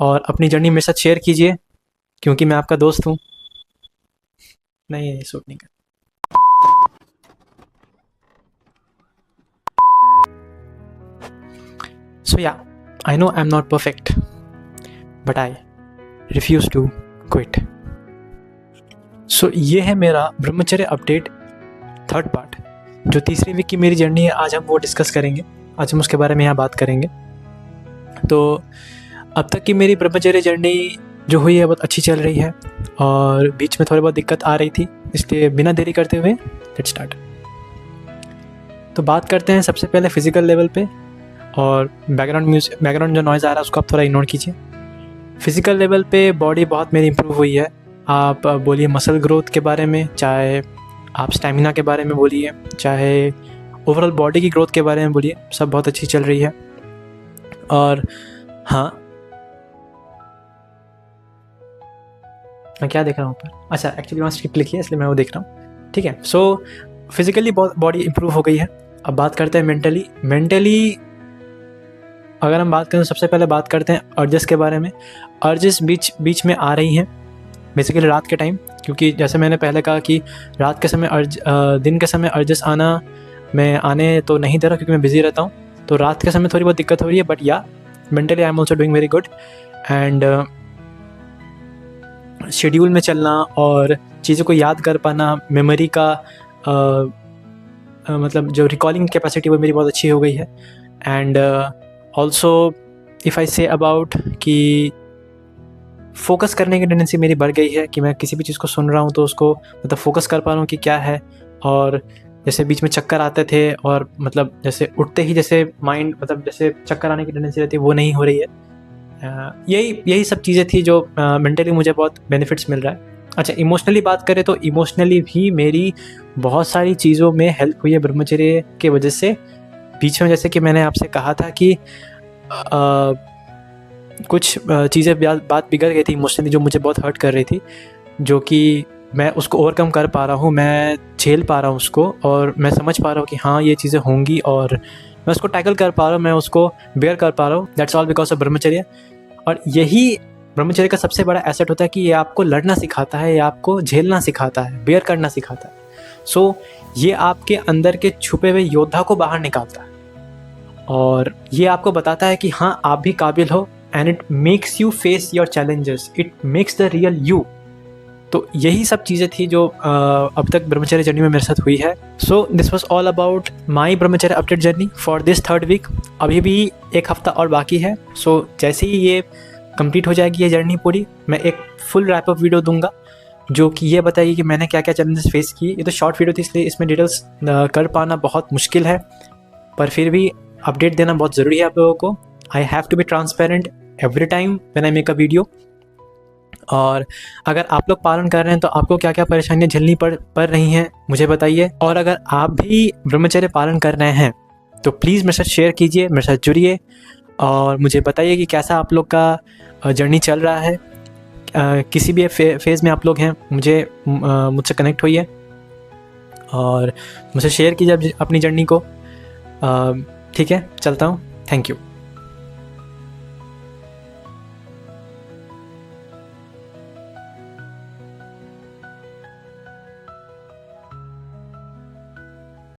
और अपनी जर्नी मेरे साथ शेयर कीजिए, क्योंकि मैं आपका दोस्त हूँ। नहीं, ये सूट नहीं कर। So yeah, I know I am not perfect, but I refuse to quit. So ये है मेरा ब्रह्मचर्य अपडेट थर्ड पार्ट। जो तीसरी वीक की मेरी जर्नी है, आज हम वो डिस्कस करेंगे। आज हम उसके बारे में यहाँ बात करेंगे। तो अब तक की मेरी ब्रह्मचर्य जर्नी जो हुई है बहुत अच्छी चल रही है, और बीच में थोड़ी बहुत दिक्कत आ रही थी, इसलिए बिना देरी करते हुए लेट्स स्टार्ट। तो बात करते हैं सबसे पहले फिजिकल लेवल पे, और बैकग्राउंड जो नॉइज़ आ रहा है उसको आप थोड़ा इग्नोर कीजिए। फिजिकल लेवल पे बॉडी बहुत मेरी इंप्रूव हुई है। आप बोलिए मसल ग्रोथ के बारे में, चाहे आप स्टैमिना के बारे में बोलिए, चाहे ओवरऑल बॉडी की ग्रोथ के बारे में बोलिए, सब बहुत अच्छी चल रही है। और हाँ, मैं क्या देख रहा हूँ ऊपर? अच्छा, एक्चुअली वहाँ स्क्रिप्ट लिखी है इसलिए मैं वो देख रहा हूँ। ठीक है, सो फिजिकली बॉडी इंप्रूव हो गई है। अब बात करते हैं मेंटली अगर हम बात करें तो सबसे पहले बात करते हैं अर्जेस के बारे में। अर्जेस बीच में आ रही हैं, बेसिकली रात के टाइम, क्योंकि जैसे मैंने पहले कहा कि रात के समय दिन के समय अर्जेस मैं आने तो नहीं दे रहा क्योंकि मैं बिज़ी रहता हूँ। तो रात के समय थोड़ी बहुत दिक्कत हो रही है, बट या mentally I am also doing very good. And schedule में चलना और चीज़ों को याद कर पाना, मेमोरी का मतलब जो रिकॉलिंग कैपेसिटी वो मेरी बहुत अच्छी हो गई है। And also if I say about कि फोकस करने की टेंडेंसी मेरी बढ़ गई है, कि मैं किसी भी चीज़ को सुन रहा हूँ तो उसको मतलब फोकस कर पा रहा हूँ कि क्या है। और जैसे बीच में चक्कर आते थे, और मतलब जैसे उठते ही जैसे माइंड मतलब जैसे चक्कर आने की टेंडेंसी रहती है, वो नहीं हो रही है। यही सब चीज़ें थी जो मेंटली मुझे बहुत बेनिफिट्स मिल रहा है। अच्छा, इमोशनली बात करें तो इमोशनली भी मेरी बहुत सारी चीज़ों में हेल्प हुई है ब्रह्मचर्य के वजह से। बीच में जैसे कि मैंने आपसे कहा था कि कुछ चीज़ें बात बिगड़ गई थी इमोशनली, जो मुझे बहुत हर्ट कर रही थी, जो कि मैं उसको ओवरकम कर पा रहा हूँ, मैं झेल पा रहा हूँ उसको, और मैं समझ पा रहा हूँ कि हाँ ये चीज़ें होंगी, और मैं उसको टैकल कर पा रहा हूँ, मैं उसको बेयर कर पा रहा हूँ। दैट्स ऑल बिकॉज ऑफ ब्रह्मचर्य। और यही ब्रह्मचर्य का सबसे बड़ा एसेट होता है कि ये आपको लड़ना सिखाता है, ये आपको झेलना सिखाता है, बेयर करना सिखाता है। सो ये आपके अंदर के छुपे हुए योद्धा को बाहर निकालता है, और ये आपको बताता है कि हाँ आप भी काबिल हो, and it makes you face your challenges, it makes the real you. तो यही सब चीज़ें थी जो अब तक ब्रह्मचर्य जर्नी में मेरे साथ हुई है। So this was all about my brahmacharya update journey for this third week. अभी भी एक हफ्ता और बाकी है। सो जैसे ही ये कंप्लीट हो जाएगी ये जर्नी पूरी, मैं एक फुल रैपअप वीडियो दूंगा जो कि ये बताइए कि मैंने क्या क्या चैलेंजेस फेस किए। ये तो शॉर्ट वीडियो थी इसलिए इसमें डिटेल्स कर पाना बहुत मुश्किल है, पर फिर भी अपडेट देना बहुत ज़रूरी है आप लोगों को। I have to be transparent every time when I make a video. और अगर आप लोग पालन कर रहे हैं तो आपको क्या क्या परेशानियां झेलनी पड़ रही हैं मुझे बताइए। और अगर आप भी ब्रह्मचर्य पालन कर रहे हैं तो प्लीज़ मेरे साथ शेयर कीजिए, मेरे साथ जुड़िए, और मुझे बताइए कि कैसा आप लोग का जर्नी चल रहा है। किसी भी फेज़ में आप लोग हैं, मुझसे कनेक्ट होइए और मुझे शेयर कीजिए अपनी जर्नी को। ठीक है, चलता हूँ। Thank you.